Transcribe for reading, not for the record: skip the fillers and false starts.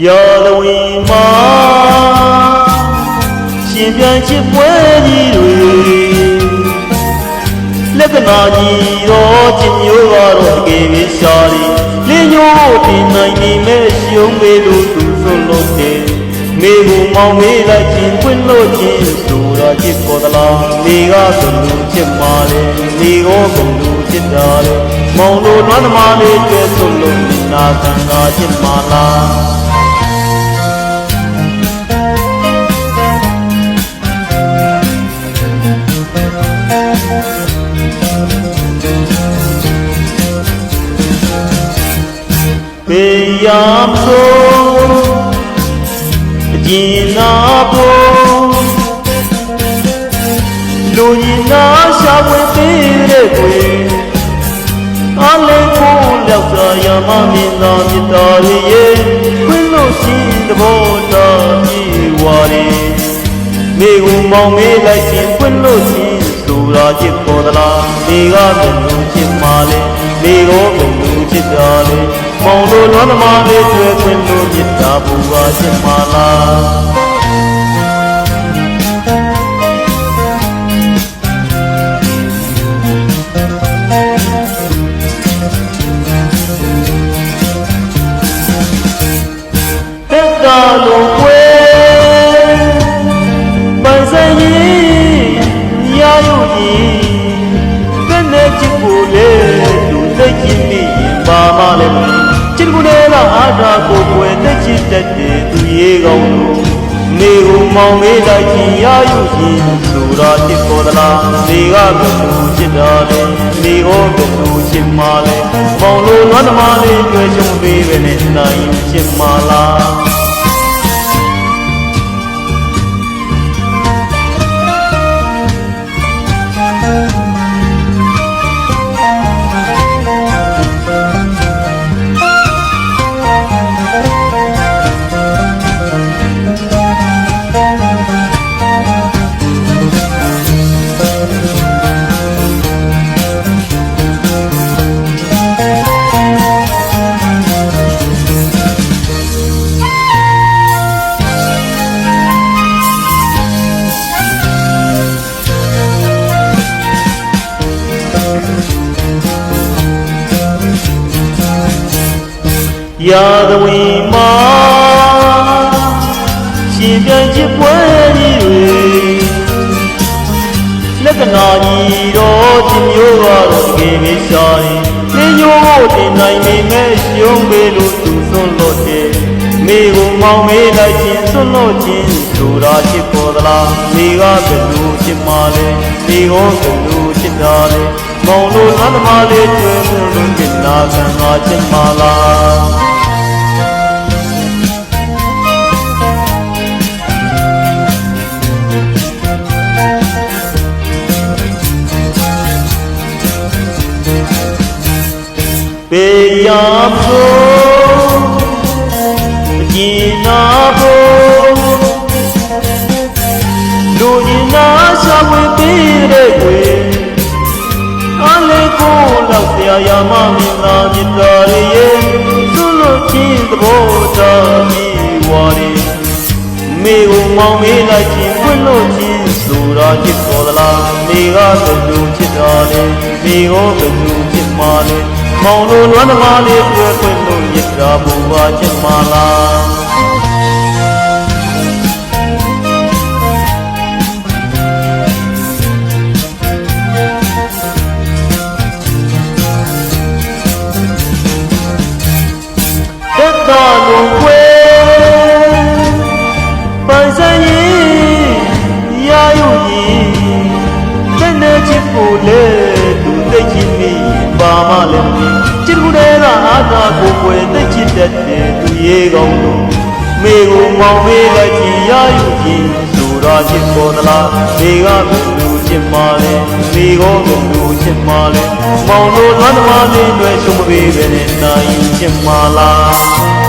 ရာသဝီမှာရှင်ပြန်ချစ်ပွဲကြီးတွေလက္ခဏာကြီးတော့ချစ်မျိုးကတော့တကယ်ပဲရှားတယ်လင်းညို့တင်နိုင်နေမဲ့ရှုံးပေလို့သူဆိုလို့တယ်မေကိုမောင်မေးလိုက်ခြင်းပွင့်လို့ခြင်းဆိုတာချစ်ပေါ်သလားနေကဘယ်လိုချစ်မှလဲနေကိုဘယ်လိုချစ်တာလဲမောင်တို့နွမ်းသမားလေးတွေ့ဆိုလို့နာခံတာချစ်မှလားပေရမလို့အကျဉ်းနာဖို့လူကြီးနာရှာဖွေပေးတဲ့ကွယ်အားလေးကိုလောက်သာရမမြင်သာမြတ်တော်ရဲ့ခွင့်လို့ရှိသဘောတော်ကြီးဝါရီမိကိုမောင်မေးလိုက်ခြင်းခွင့်လို့ရှိဆိုတာချစ်ပေါ်သလားဒီကဘယ်လိုချစ်မှလဲဒီကိုဘယ်လိုချစ်တာလဲမောင်တို့နွမ်းသမားလေးတွေ့ခွင့်လို့မြတ်တာဘူပါချစ်မှလားသက်သာလုံးွယ်ပိုင်ဆိုင်ရင်ရာရုပ်ကြီးဘယ်နဲ့ချစ်ဖို့လဲသူသိချင်မိရင်ပါမလဲချစ်ကိုယ်ကအားသာကိုွယ်သိချစ်တတ်တဲ့သူရေကောင်းလို့မိကိုမောင်မေးလိုက်ခြင်းရာရုပ်ကြီးဆိုတာချစ်ပေါ်သလားမိကဘယ်လိုချစ်တာလဲမိကိုဘယ်လိုချစ်မှလဲမောင်လိုနွမ်းသမားလေးတွေ့ချုံပေးပဲနဲ့နိုင်ချစ်မှလားရာသဝီမှာရှင်ပြန်ချစ်ပွဲကြီးတွေလက္ခဏာကြီးတော့ချစ်မျိုးကတော့တကယ်ပဲရှားတယ်လင်းညို့တင်နိုင်နေမဲ့ရှုံးပေလို့သူစွန့်လို့တယ်မိကိုမောင်မေးလိုက်ခြင်းစွန့်လို့ခြင်းဆိုတာချစ်ပေါ်သလားမိကဘယ်လိုချစ်မှလဲမိကိုဘယ်လိုချစ်တာလဲမောင်တို့နွမ်းသမားလေးတွေ့လို့မျက်နာခံတာချစ်မှလားပေရဖို့အကျဉ်းနာဖို့လူကြီးနာရှာဖွေပေးတဲ့ကွယ်အားလေးကိုလောက်တရားရမမြင်သာမြတ်တော်ရဲ့သူ့လိုချင်းသဘောတော်ကြီးဝါရီမိကိုမောင်မေးလိုက်ခြင်းခွင့်လို့ချင်းဆိုတာချစ်ပေါ်သလားမိကဘယ်လိုချစ်တော်လဲမိကိုဘယ်လိုချစ်မှလဲမောင်တို့နွမ်းသမားလေးတွေ့ခွင့်လို့မြတ်တာဘူပါချစ်မှလားသက်သာလုံးွယ်ပိုင်ဆိုင်ရင်ရာရုပ်ကြီးဘယ်နဲ့ချစ်ဖို့လဲသူသိချင်မိပါမလဲချစ်ကိုယ်ကအားသာကိုွယ်သိချစ်တတ်တဲ့သူရေကောင်းလို့မိကိုမောင်မေးလိုက်ခြင်းရာရုပ်ကြီးဆိုတာချစ်ပေါ်သလားမိကဘယ်လိုချစ်မှလဲမိကိုဘယ်လိုချစ်မှလဲမောင်တို့နွမ်းသမားလေးတွေ့ချုံပေးပဲနဲ့နိုင်ချစ်မှလား